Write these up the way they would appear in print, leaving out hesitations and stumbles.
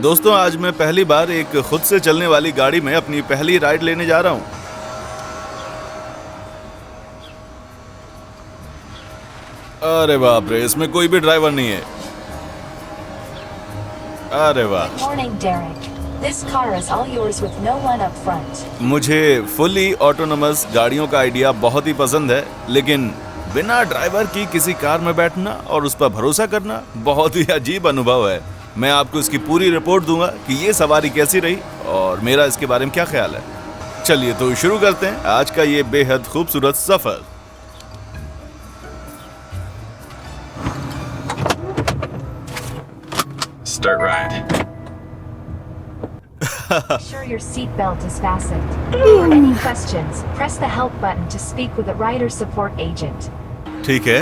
दोस्तों, आज मैं पहली बार एक खुद से चलने वाली गाड़ी में अपनी पहली राइड लेने जा रहा हूँ। अरे बाप रे, इसमें कोई भी ड्राइवर नहीं है। अरे वाह। Good morning, Derek. This car is all yours with no one up front. मुझे फुली ऑटोनोमस गाड़ियों का आइडिया बहुत ही पसंद है, लेकिन बिना ड्राइवर की किसी कार में बैठना और उस पर भरोसा करना बहुत ही अजीब अनुभव है। मैं आपको इसकी पूरी रिपोर्ट दूंगा कि ये सवारी कैसी रही और मेरा इसके बारे में क्या ख्याल है। चलिए तो शुरू करते हैं आज का ये बेहद खूबसूरत सफर। Start ride. Make sure your seatbelt is fastened. For any questions, press the help button to speak with a rider support agent. ठीक है,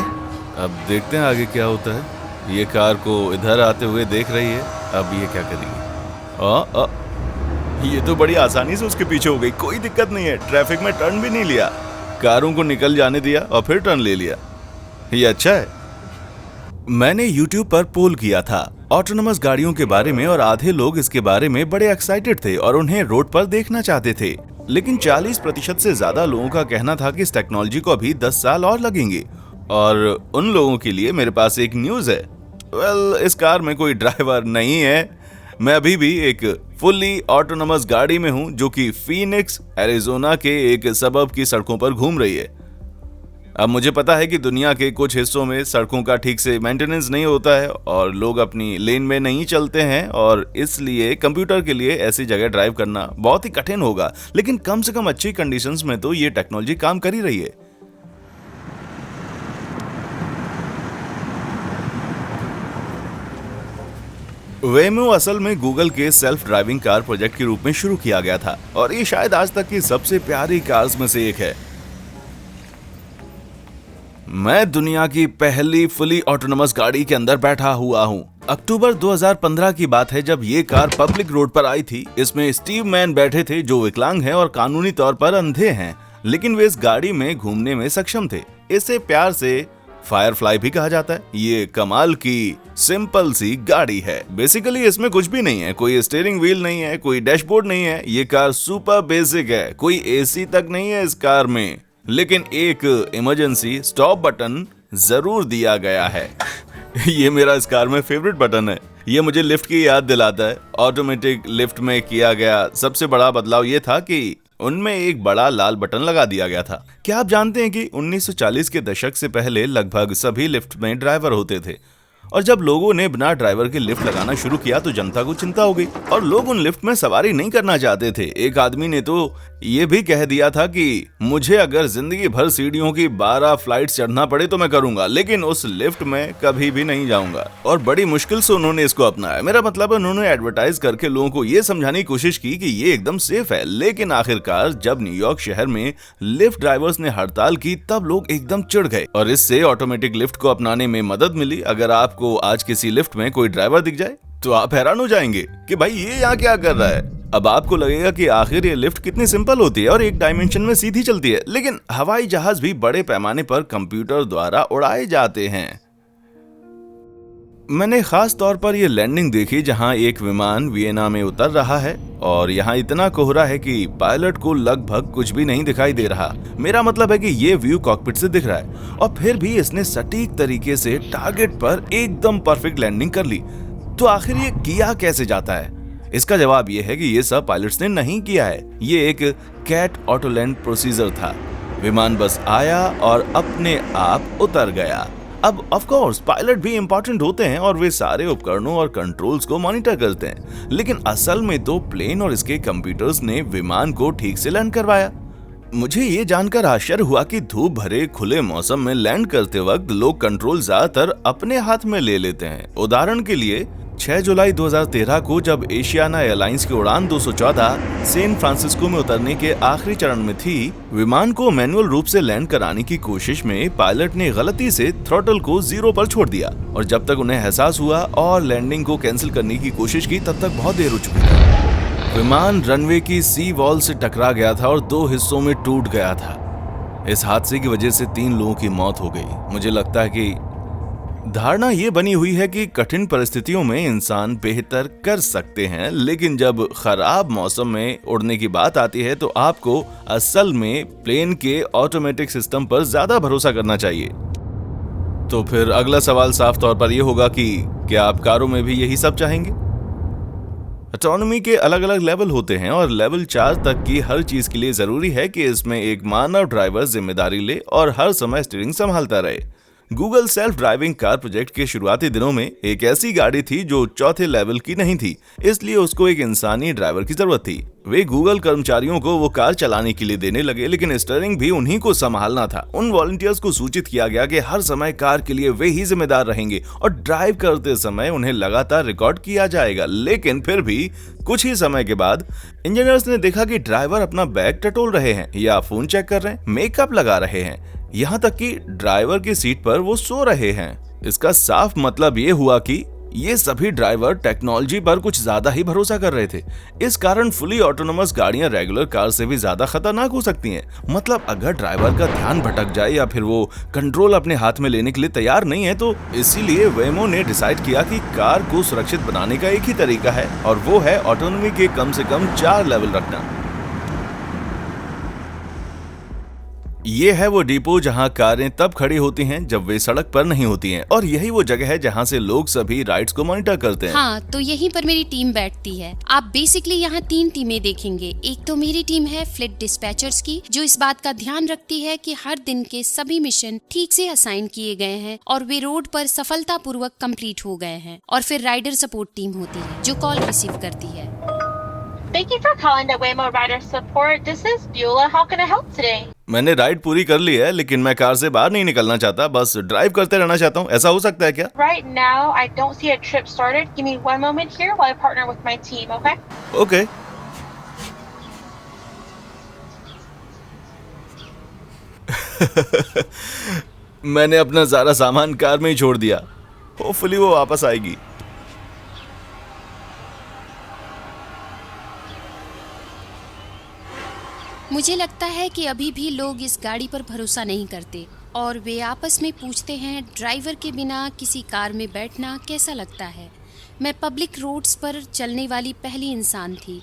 अब देखते हैं आगे क्या होता है। ये कार को इधर आते हुए देख रही है, अब ये क्या करेगी? ये तो बड़ी आसानी से उसके पीछे हो गई, कोई दिक्कत नहीं है। ट्रैफिक में टर्न भी नहीं लिया, कारों को निकल जाने दिया और फिर टर्न ले लिया। ये अच्छा है। मैंने YouTube पर पोल किया था ऑटोनोमस गाड़ियों के बारे में और आधे लोग इसके बारे में बड़े एक्साइटेड थे और उन्हें रोड पर देखना चाहते थे, लेकिन 40% से ज्यादा लोगों का कहना था कि इस टेक्नोलॉजी को अभी 10 साल और लगेंगे। और उन लोगों के लिए मेरे पास एक न्यूज है। इस कार में कोई ड्राइवर नहीं है। मैं अभी भी एक फुल्ली ऑटोनोमस गाड़ी में हूं जो कि फीनिक्स एरिजोना के एक सबब की सड़कों पर घूम रही है। अब मुझे पता है कि दुनिया के कुछ हिस्सों में सड़कों का ठीक से मेंटेनेंस नहीं होता है और लोग अपनी लेन में नहीं चलते हैं, और इसलिए कंप्यूटर के लिए ऐसी जगह ड्राइव करना बहुत ही कठिन होगा, लेकिन कम से कम अच्छी कंडीशंस में तो ये टेक्नोलॉजी काम कर ही रही है। वेमो असल में गूगल के सेल्फ ड्राइविंग कार प्रोजेक्ट के रूप में शुरू किया गया था और ये शायद आज तक की सबसे प्यारी कार्स में से एक है। मैं दुनिया की पहली फुली ऑटोनोमस गाड़ी के अंदर बैठा हुआ हूँ। अक्टूबर 2015 की बात है जब ये कार पब्लिक रोड पर आई थी। इसमें स्टीव मैन बैठे थे जो विकलांग हैं और कानूनी तौर पर अंधे हैं, लेकिन वे इस गाड़ी में घूमने में सक्षम थे। इसे प्यार से फायरफ्लाई भी कहा जाता है। ये कमाल की सिंपल सी गाड़ी है। बेसिकली इसमें कुछ भी नहीं है, कोई स्टीयरिंग व्हील नहीं है, कोई डैशबोर्ड नहीं है। ये कार सुपर बेसिक है, कोई एसी तक नहीं है इस कार में, लेकिन एक इमरजेंसी स्टॉप बटन जरूर दिया गया है। ये मेरा इस कार में फेवरेट बटन है। ये मुझे लिफ्ट की याद दिलाता है। ऑटोमेटिक लिफ्ट में किया गया सबसे बड़ा बदलाव ये था कि उनमें एक बड़ा लाल बटन लगा दिया गया था। क्या आप जानते हैं कि 1940 के दशक से पहले लगभग सभी लिफ्ट में ड्राइवर होते थे, और जब लोगों ने बिना ड्राइवर के लिफ्ट लगाना शुरू किया तो जनता को चिंता हो गई और लोग उन लिफ्ट में सवारी नहीं करना चाहते थे। एक आदमी ने तो ये भी कह दिया था कि मुझे अगर जिंदगी भर सीढ़ियों की 12 फ्लाइट्स चढ़ना पड़े तो मैं करूंगा, लेकिन उस लिफ्ट में कभी भी नहीं जाऊंगा। और बड़ी मुश्किल से उन्होंने इसको अपनाया। मेरा मतलब है उन्होंने एडवर्टाइज करके लोगों को ये समझाने की कोशिश की कि ये एकदम सेफ है, लेकिन आखिरकार जब न्यूयॉर्क शहर में लिफ्ट ड्राइवर्स ने हड़ताल की तब लोग एकदम चिढ़ गए और इससे ऑटोमेटिक लिफ्ट को अपनाने में मदद मिली। अगर आपको आज किसी लिफ्ट में कोई ड्राइवर दिख जाए तो आप हैरान हो जाएंगे कि भाई ये यहाँ क्या कर रहा है। अब आपको लगेगा कि आखिर ये लिफ्ट कितनी सिंपल होती है और एक डायमेंशन में सीधी चलती है, लेकिन हवाई जहाज भी बड़े पैमाने पर कंप्यूटर द्वारा उड़ाए जाते हैं। मैंने खास तौर पर यह लैंडिंग देखी जहां एक विमान वियना में उतर रहा है और यहाँ इतना कोहरा है कि पायलट को लगभग कुछ भी नहीं दिखाई दे रहा। मेरा मतलब है कि ये व्यू कॉकपिट से दिख रहा है और फिर भी इसने सटीक तरीके से टारगेट पर एकदम परफेक्ट लैंडिंग कर ली। तो आखिर ये किया कैसे जाता है? इसका जवाब ये है कि ये सब पायलट्स ने नहीं किया है। ये एक कैट ऑटोलैंड प्रोसीजर था। विमान बस आया और अपने आप उतर गया। अब ऑफ कोर्स पायलट भी इंपॉर्टेंट होते हैं और वे सारे उपकरणों और कंट्रोल्स को मॉनिटर करते हैं, लेकिन असल में तो प्लेन और इसके कंप्यूटर्स ने विमान को ठीक से लैंड करवाया। मुझे ये जानकर आश्चर्य हुआ कि धूप भरे खुले मौसम में लैंड करते वक्त लोग कंट्रोल ज्यादातर अपने हाथ में ले लेते हैं। उदाहरण के लिए 6 जुलाई 2013 को जब एशियाना एयरलाइंस की उड़ान 214 सैन फ्रांसिस्को में उतरने के आखिरी चरण में थी, विमान को मैनुअल रूप से लैंड कराने की कोशिश में पायलट ने गलती से थ्रॉटल को 0 पर छोड़ दिया और जब तक उन्हें एहसास हुआ और लैंडिंग को कैंसिल करने की कोशिश की तब तक बहुत देर हो चुकी थी। विमान रनवे की सी वॉल से टकरा गया था और 2 हिस्सों में टूट गया था। इस हादसे की वजह से 3 लोगों की मौत हो गई। मुझे लगता है कि धारणा ये बनी हुई है कि कठिन परिस्थितियों में इंसान बेहतर कर सकते हैं, लेकिन जब खराब मौसम में उड़ने की बात आती है तो आपको असल में प्लेन के ऑटोमेटिक सिस्टम पर ज्यादा भरोसा करना चाहिए। तो फिर अगला सवाल साफ तौर पर यह होगा कि क्या आप कारों में भी यही सब चाहेंगे? ऑटोनॉमी के अलग अलग लेवल होते हैं और लेवल 4 तक की हर चीज के लिए जरूरी है कि इसमें एक मानव ड्राइवर जिम्मेदारी ले और हर समय स्टीयरिंग संभालता रहे। Google self driving car project के शुरुआती दिनों में एक ऐसी गाड़ी थी जो चौथे लेवल की नहीं थी, इसलिए उसको एक इंसानी ड्राइवर की जरूरत थी। वे गूगल कर्मचारियों को वो कार चलाने के लिए देने लगे, लेकिन स्टीयरिंग भी उन्हीं को संभालना था। उन वॉलंटियर्स को सूचित किया गया कि हर समय कार के लिए वे ही जिम्मेदार रहेंगे और ड्राइव करते समय उन्हें लगातार रिकॉर्ड किया जाएगा। लेकिन फिर भी कुछ ही समय के बाद इंजीनियर्स ने देखा कि ड्राइवर अपना बैग टटोल रहे हैं या फोन चेक कर रहे हैं, मेकअप लगा रहे हैं, यहाँ तक कि ड्राइवर की सीट पर वो सो रहे हैं। इसका साफ मतलब ये हुआ कि ये सभी ड्राइवर टेक्नोलॉजी पर कुछ ज्यादा ही भरोसा कर रहे थे। इस कारण फुली ऑटोनोमस गाड़ियां रेगुलर कार से भी ज्यादा खतरनाक हो सकती हैं। मतलब अगर ड्राइवर का ध्यान भटक जाए या फिर वो कंट्रोल अपने हाथ में लेने के लिए तैयार नहीं है, तो इसीलिए वेमो ने डिसाइड किया कि कार को सुरक्षित बनाने का एक ही तरीका है और वो है ऑटोनोमी के कम से कम 4 लेवल रखना। ये है वो डिपो जहां कारें तब खड़ी होती हैं जब वे सड़क पर नहीं होती हैं, और यही वो जगह है जहां से लोग सभी राइड्स को मॉनिटर करते हैं। हाँ, तो यहीं पर मेरी टीम बैठती है। आप बेसिकली यहाँ 3 टीमें देखेंगे। एक तो मेरी टीम है फ्लीट डिस्पैचर्स की, जो इस बात का ध्यान रखती है कि हर दिन के सभी मिशन ठीक से असाइन किए गए हैं और वे रोड पर सफलतापूर्वक कंप्लीट हो गए हैं। और फिर राइडर सपोर्ट टीम होती है जो कॉल रिसीव करती है। Thank you for calling the Waymo Rider Support. This is Beulah. How can I help today? मैंने राइड पूरी कर ली है, लेकिन मैं कार से बाहर नहीं निकलना चाहता, बस ड्राइव करते रहना चाहता हूँ। ऐसा हो सकता है क्या? Right now, I don't see a trip started. Give me one moment here while I partner with my team, okay? Okay. मैंने अपना सारा सामान कार में ही छोड़ दिया। होपफुली वो वापस आएगी। मुझे लगता है कि अभी भी लोग इस गाड़ी पर भरोसा नहीं करते और वे आपस में पूछते हैं ड्राइवर के बिना किसी कार में बैठना कैसा लगता है। मैं पब्लिक रोड्स पर चलने वाली पहली इंसान थी।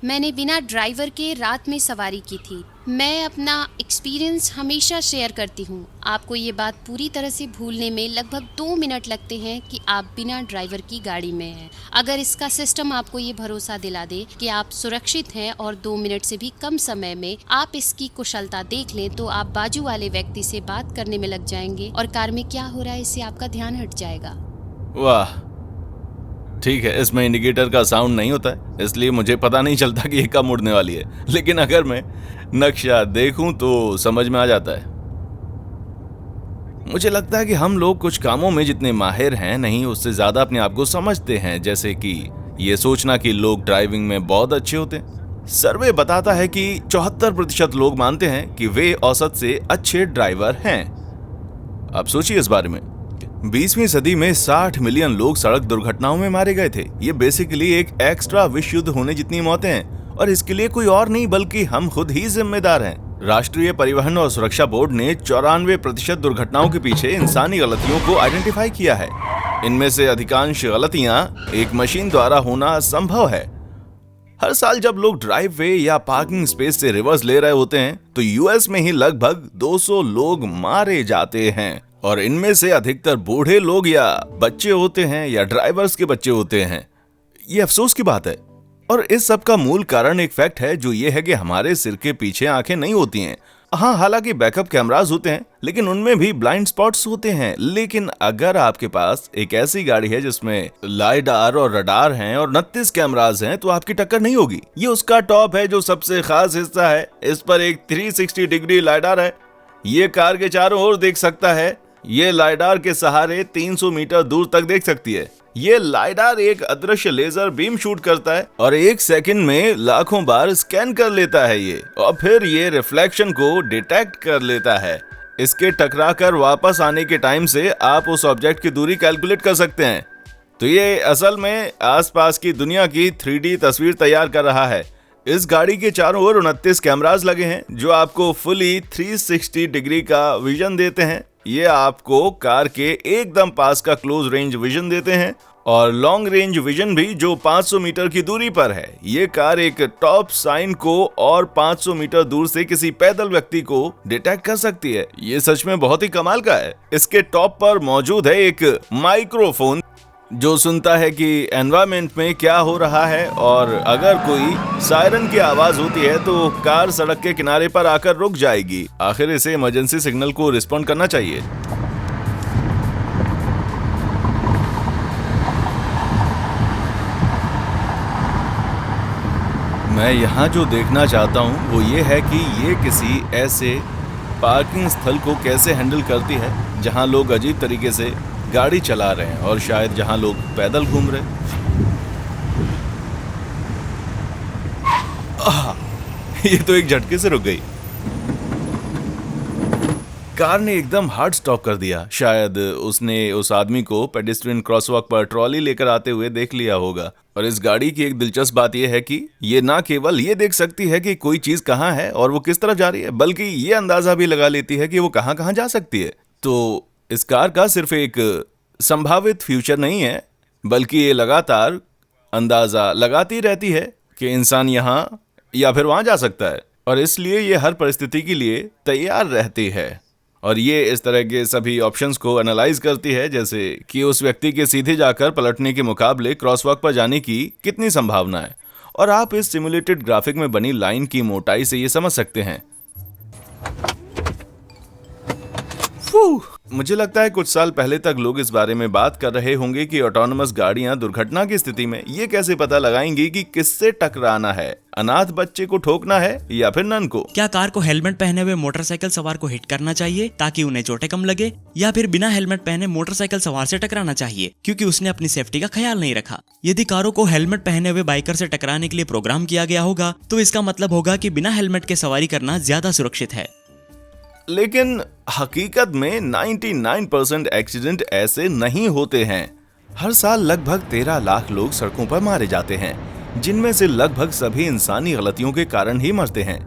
मैंने बिना ड्राइवर के रात में सवारी की थी। मैं अपना एक्सपीरियंस हमेशा शेयर करती हूँ। आपको ये बात पूरी तरह से भूलने में लगभग 2 मिनट लगते हैं कि आप बिना ड्राइवर की गाड़ी में हैं। अगर इसका सिस्टम आपको ये भरोसा दिला दे कि आप सुरक्षित हैं और 2 मिनट से भी कम समय में आप इसकी कुशलता देख लें, तो आप बाजू वाले व्यक्ति से बात करने में लग जाएंगे और कार में क्या हो रहा है इससे आपका ध्यान हट जाएगा। वाह, ठीक है, इसमें इंडिकेटर का साउंड नहीं होता है, इसलिए मुझे पता नहीं चलता कि ये कब मुड़ने वाली है, लेकिन अगर मैं नक्शा देखूं तो समझ में आ जाता है। मुझे लगता है कि हम लोग कुछ कामों में जितने माहिर हैं नहीं, उससे ज्यादा अपने आप को समझते हैं, जैसे कि ये सोचना कि लोग ड्राइविंग में बहुत अच्छे होते हैं। सर्वे बताता है कि 74% लोग मानते हैं कि वे औसत से अच्छे ड्राइवर हैं। अब सोचिए इस बारे में। 20वीं सदी में 60 मिलियन लोग सड़क दुर्घटनाओं में मारे गए थे। ये बेसिकली एक एक्स्ट्रा विश्व युद्ध होने जितनी मौतें हैं, और इसके लिए कोई और नहीं बल्कि हम खुद ही जिम्मेदार हैं। राष्ट्रीय परिवहन और सुरक्षा बोर्ड ने 94% दुर्घटनाओं के पीछे इंसानी गलतियों को आइडेंटिफाई किया है। इनमें से अधिकांश गलतियां एक मशीन द्वारा होना संभव है। हर साल जब लोग ड्राइव वे या पार्किंग स्पेस से रिवर्स ले रहे होते हैं तो यूएस में ही लगभग 200 लोग मारे जाते हैं, और इनमें से अधिकतर बूढ़े लोग या बच्चे होते हैं या ड्राइवर्स के बच्चे होते हैं। ये अफसोस की बात है, और इस सब का मूल कारण एक फैक्ट है, जो ये है कि हमारे सिर के पीछे आंखें नहीं होती हैं। हाँ, हालांकि बैकअप कैमरास होते हैं, लेकिन उनमें भी ब्लाइंड स्पॉट्स होते हैं। लेकिन अगर आपके पास एक ऐसी गाड़ी है जिसमें लाइडार और रडार हैं और 29 कैमरास हैं, तो आपकी टक्कर नहीं होगी। ये उसका टॉप है जो सबसे खास हिस्सा है। इस पर एक 360 डिग्री लाइडार है। ये कार के चारों ओर देख सकता है। ये लाइडार के सहारे 300 मीटर दूर तक देख सकती है। ये लाइडार एक अदृश्य लेजर बीम शूट करता है और 1 सेकंड में लाखों बार स्कैन कर लेता है ये, और फिर ये रिफ्लेक्शन को डिटेक्ट कर लेता है। इसके टकराकर वापस आने के टाइम से आप उस ऑब्जेक्ट की दूरी कैलकुलेट कर सकते हैं। तो ये असल में आसपास की दुनिया की 3D तस्वीर तैयार कर रहा है। इस गाड़ी के चारों ओर 29 कैमरास लगे हैं जो आपको फुली 360 डिग्री का विजन देते हैं। ये आपको कार के एकदम पास का क्लोज रेंज विजन देते हैं और लॉन्ग रेंज विजन भी जो 500 मीटर की दूरी पर है। ये कार एक टॉप साइन को और 500 मीटर दूर से किसी पैदल व्यक्ति को डिटेक्ट कर सकती है। ये सच में बहुत ही कमाल का है। इसके टॉप पर मौजूद है एक माइक्रोफोन जो सुनता है कि एनवायरनमेंट में क्या हो रहा है, और अगर कोई सायरन की आवाज होती है तो कार सड़क के किनारे पर आकर रुक जाएगी। आखिर इसे इमरजेंसी सिग्नल को रिस्पॉन्ड करना चाहिए। मैं यहाँ जो देखना चाहता हूँ वो ये है कि ये किसी ऐसे पार्किंग स्थल को कैसे हैंडल करती है जहाँ लोग अजीब तरीके से गाड़ी चला रहे हैं और शायद जहाँ लोग पैदल घूम रहे हैं। ये तो एक झटके से रुक गई। कार ने एकदम हार्ड स्टॉप कर दिया। शायद उसने उस आदमी को पेडेस्ट्रियन क्रॉसवॉक पर ट्रॉली लेकर आते हुए देख लिया होगा। और इस गाड़ी की एक दिलचस्प बात यह है कि ये ना केवल ये देख सकती है कि कोई चीज कहाँ है और वो किस तरफ जा रही है, बल्कि ये अंदाजा भी लगा लेती है कि वो कहाँ कहाँ जा सकती है। तो इस कार का सिर्फ एक संभावित फ्यूचर नहीं है, बल्कि ये लगातार अंदाजा लगाती रहती है कि इंसान यहाँ या फिर वहां जा सकता है, और इसलिए ये हर परिस्थिति के लिए तैयार रहती है। और ये इस तरह के सभी ऑप्शंस को एनालाइज करती है, जैसे कि उस व्यक्ति के सीधे जाकर पलटने के मुकाबले क्रॉसवॉक पर जाने की कितनी संभावना है। और आप इस सिमुलेटेड ग्राफिक में बनी लाइन की मोटाई से ये समझ सकते हैं। मुझे लगता है कुछ साल पहले तक लोग इस बारे में बात कर रहे होंगे कि ऑटोनोमस गाड़ियां दुर्घटना की स्थिति में ये कैसे पता लगाएंगी कि किससे टकराना है, अनाथ बच्चे को ठोकना है या फिर नन को। क्या कार को हेलमेट पहने हुए मोटरसाइकिल सवार को हिट करना चाहिए ताकि उन्हें चोटें कम लगे, या फिर बिना हेलमेट पहने मोटरसाइकिल सवार से टकराना चाहिए क्योंकि उसने अपनी सेफ्टी का ख्याल नहीं रखा। यदि कारों को हेलमेट पहने हुए बाइकर से टकराने के लिए प्रोग्राम किया गया होगा तो इसका मतलब होगा कि बिना हेलमेट के सवारी करना ज्यादा सुरक्षित है। लेकिन हकीकत में 99% एक्सीडेंट ऐसे नहीं होते हैं। हर साल लगभग 13 लाख लोग सड़कों पर मारे जाते हैं, जिनमें से लगभग सभी इंसानी गलतियों के कारण ही मरते हैं।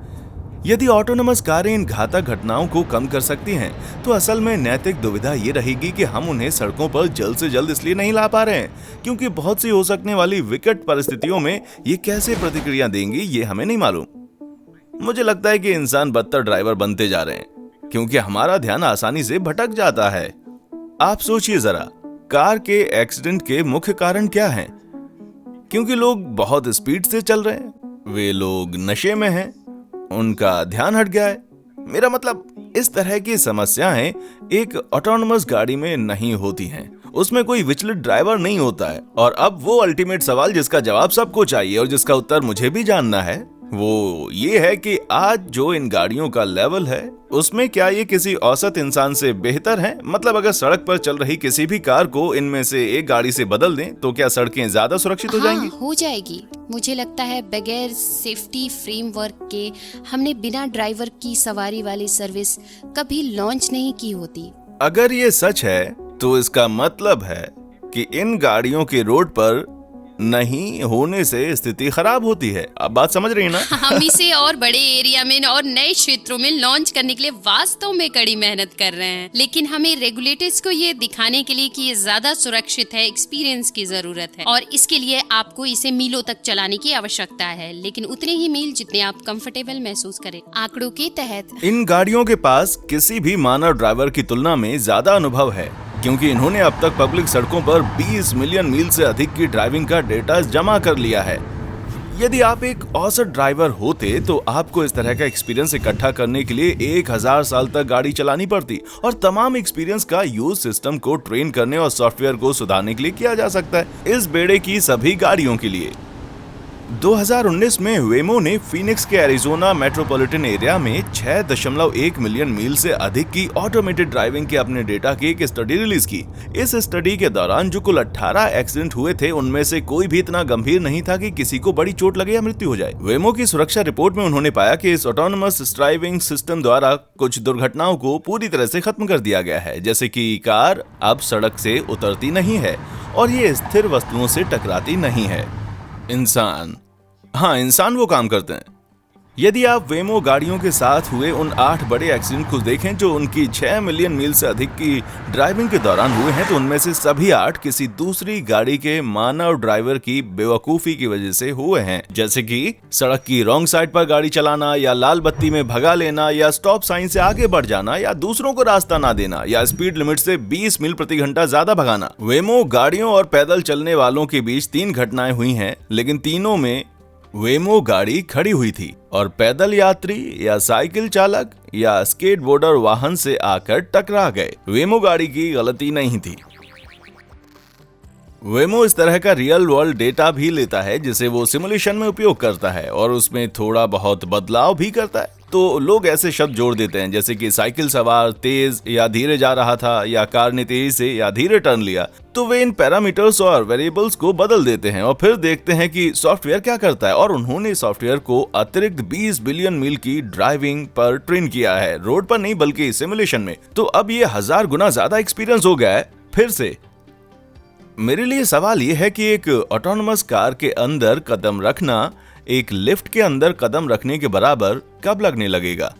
यदि ऑटोनोमस कारें इन घातक घटनाओं को कम कर सकती हैं, तो असल में नैतिक दुविधा ये रहेगी कि हम उन्हें सड़कों पर जल्द से जल्द इसलिए नहीं ला पा रहे हैं क्योंकि बहुत सी हो सकने वाली विकट परिस्थितियों में ये कैसे प्रतिक्रिया देंगी ये हमें नहीं मालूम। मुझे लगता है कि इंसान बदतर ड्राइवर बनते जा रहे हैं क्योंकि हमारा ध्यान आसानी से भटक जाता है। आप सोचिए जरा, कार के एक्सीडेंट के मुख्य कारण क्या हैं? क्योंकि लोग बहुत स्पीड से चल रहे हैं, वे लोग नशे में हैं, उनका ध्यान हट गया है। मेरा मतलब, इस तरह की समस्याएं एक ऑटोनोमस गाड़ी में नहीं होती हैं। उसमें कोई विचलित ड्राइवर नहीं होता है। और अब वो अल्टीमेट सवाल जिसका जवाब सबको चाहिए और जिसका उत्तर मुझे भी जानना है, वो ये है कि आज जो इन गाड़ियों का लेवल है उसमें क्या ये किसी औसत इंसान से बेहतर है? मतलब अगर सड़क पर चल रही किसी भी कार को इनमें से एक गाड़ी से बदल दें तो क्या सड़कें ज्यादा सुरक्षित हो जाएंगी? हो जाएगी। मुझे लगता है बगैर सेफ्टी फ्रेमवर्क के हमने बिना ड्राइवर की सवारी वाली सर्विस कभी लॉन्च नहीं की होती। अगर ये सच है तो इसका मतलब है कि इन गाड़ियों के रोड पर नहीं होने से स्थिति खराब होती है। अब बात समझ रही है ना? हम इसे और बड़े एरिया में और नए क्षेत्रों में लॉन्च करने के लिए वास्तव में कड़ी मेहनत कर रहे हैं, लेकिन हमें रेगुलेटर्स को ये दिखाने के लिए कि ये ज्यादा सुरक्षित है, एक्सपीरियंस की जरूरत है और इसके लिए आपको इसे मीलों तक चलाने की आवश्यकता है, लेकिन उतने ही मील जितने आप कंफर्टेबल महसूस करें। आंकड़ों के तहत इन गाड़ियों के पास किसी भी मानव ड्राइवर की तुलना में ज्यादा अनुभव है क्योंकि इन्होंने अब तक पब्लिक सड़कों पर 20 मिलियन मील से अधिक की ड्राइविंग का डेटा जमा कर लिया है। यदि आप एक औसत ड्राइवर होते तो आपको इस तरह का एक्सपीरियंस इकट्ठा करने के लिए 1000 साल तक गाड़ी चलानी पड़ती और तमाम एक्सपीरियंस का यूज सिस्टम को ट्रेन करने और सॉफ्टवेयर को सुधारने के लिए किया जा सकता है इस बेड़े की सभी गाड़ियों के लिए। 2019 में वेमो ने फीनिक्स के एरिजोना मेट्रोपॉलिटन एरिया में 6.1 मिलियन मील से अधिक की ऑटोमेटेड ड्राइविंग के अपने डेटा की एक स्टडी रिलीज की। इस स्टडी के दौरान जो कुल 18 एक्सीडेंट हुए थे उनमें से कोई भी इतना गंभीर नहीं था कि किसी को बड़ी चोट लगे या मृत्यु हो जाए। वेमो की सुरक्षा रिपोर्ट में उन्होंने पाया कि इस ऑटोनोमस ड्राइविंग सिस्टम द्वारा कुछ दुर्घटनाओं को पूरी तरह से खत्म कर दिया गया है, जैसे कि कार अब सड़क से उतरती नहीं है और ये स्थिर वस्तुओं से टकराती नहीं है। इंसान वो काम करते हैं। यदि आप वेमो गाड़ियों के साथ हुए उन 8 बड़े एक्सीडेंट को देखें जो उनकी 6 मिलियन मील से अधिक की ड्राइविंग के दौरान हुए हैं, तो उनमें से सभी 8 किसी दूसरी गाड़ी के मानव ड्राइवर की बेवकूफी की वजह से हुए हैं। जैसे कि सड़क की रॉन्ग साइड पर गाड़ी चलाना, या लाल बत्ती में भगा लेना, या स्टॉप साइन से आगे बढ़ जाना, या दूसरों को रास्ता ना देना, या स्पीड लिमिट से 20 मील प्रति घंटा ज्यादा भगाना। वेमो गाड़ियों और पैदल चलने वालों के बीच 3 घटनाएं हुई हैं, लेकिन तीनों में वेमो गाड़ी खड़ी हुई थी और पैदल यात्री या साइकिल चालक या स्केटबोर्डर वाहन से आकर टकरा गए। वेमो गाड़ी की गलती नहीं थी। वेमो इस तरह का रियल वर्ल्ड डेटा भी लेता है जिसे वो सिमुलेशन में उपयोग करता है और उसमें थोड़ा बहुत बदलाव भी करता है। तो लोग ऐसे शब्द जोड़ देते हैं जैसे कि साइकिल सवार तेज या धीरे जा रहा था, या कार ने तेजी से या धीरे टर्न लिया। तो वे इन पैरामीटर्स और वेरिएबल्स को बदल देते हैं और फिर देखते हैं कि सॉफ्टवेयर क्या करता है। और उन्होंने सॉफ्टवेयर को अतिरिक्त 20 बिलियन मील की ड्राइविंग पर ट्रेन किया है, रोड पर नहीं बल्कि सिमुलेशन में। तो अब ये 1000 गुना ज्यादा एक्सपीरियंस हो गया है। फिर से मेरे लिए सवाल ये है कि एक ऑटोनोमस कार के अंदर कदम रखना एक लिफ्ट के अंदर कदम रखने के बराबर कब लगने लगेगा?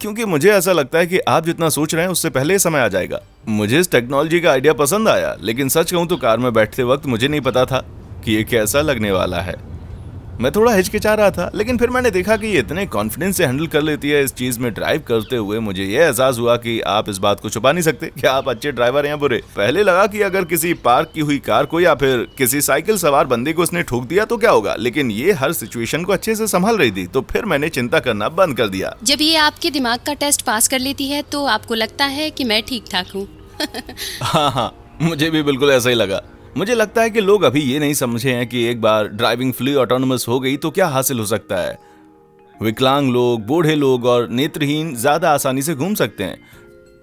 क्योंकि मुझे ऐसा लगता है कि आप जितना सोच रहे हैं उससे पहले समय आ जाएगा। मुझे इस टेक्नोलॉजी का आइडिया पसंद आया, लेकिन सच कहूं तो कार में बैठते वक्त मुझे नहीं पता था कि ये कैसा लगने वाला है। मैं थोड़ा हिचकिचा रहा था, लेकिन फिर मैंने देखा कि ये इतने कॉन्फिडेंस से हैंडल कर लेती है इस चीज में ड्राइव करते हुए। मुझे ये एहसास हुआ कि आप इस बात को छुपा नहीं सकते कि आप अच्छे ड्राइवर हैं या बुरे। पहले लगा कि अगर किसी पार्क की हुई कार को या फिर किसी साइकिल सवार बंदे को उसने ठोक दिया तो क्या होगा, लेकिन ये हर सिचुएशन को अच्छे से संभाल रही थी। तो फिर मैंने चिंता करना बंद कर दिया। जब ये आपके दिमाग का टेस्ट पास कर लेती है तो आपको लगता है कि मैं ठीक ठाक हूँ। हाँ, मुझे भी बिल्कुल ऐसा ही लगा। मुझे लगता है कि लोग अभी ये नहीं समझे हैं कि एक बार ड्राइविंग फुली ऑटोनोमस हो गई तो क्या हासिल हो सकता है। विकलांग लोग, बूढ़े लोग और नेत्रहीन ज्यादा आसानी से घूम सकते हैं।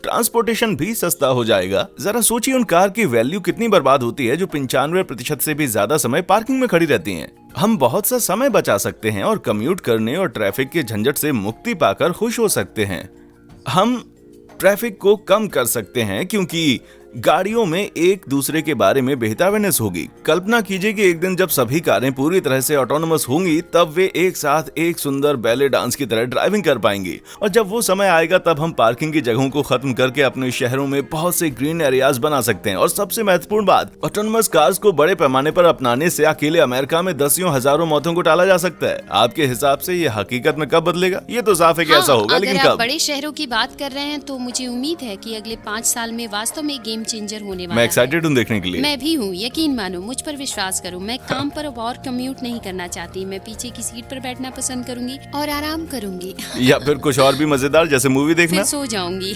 ट्रांसपोर्टेशन भी सस्ता हो जाएगा। जरा सोचिए उन कार की वैल्यू कितनी बर्बाद होती है जो 95% से भी ज्यादा समय पार्किंग में खड़ी रहती हैं। हम बहुत सा समय बचा सकते हैं और कम्यूट करने और ट्रैफिक के झंझट से मुक्ति पाकर खुश हो सकते हैं। हम ट्रैफिक को कम कर सकते हैं क्योंकि गाड़ियों में एक दूसरे के बारे में बेहतर अवेयरनेस होगी। कल्पना कीजिए कि एक दिन जब सभी कारें पूरी तरह से ऑटोनोमस होंगी, तब वे एक साथ एक सुंदर बैले डांस की तरह ड्राइविंग कर पाएंगी। और जब वो समय आएगा तब हम पार्किंग की जगहों को खत्म करके अपने शहरों में बहुत से ग्रीन एरियाज बना सकते हैं। और सबसे महत्वपूर्ण बात, ऑटोनोमस कार्स को बड़े पैमाने पर अपनाने से अकेले अमेरिका में दसियों हजारों मौतों को टाला जा सकता है। आपके हिसाब से ये हकीकत में कब बदलेगा? ये तो साफ है कि ऐसा होगा, लेकिन अगर आप कब? बड़े शहरों की बात कर रहे हैं तो मुझे उम्मीद है कि अगले 5 साल में वास्तव में गेम चेंजर होने वाला है। मैं एक्साइटेड हूँ देखने के लिए। मैं भी हूँ, यकीन मानो, मुझ पर विश्वास करो। मैं काम पर अब और कम्यूट नहीं करना चाहती। मैं पीछे की सीट पर बैठना पसंद करूंगी और आराम करूंगी। या फिर कुछ और भी मजेदार, जैसे मूवी देखना। फिर सो जाऊंगी।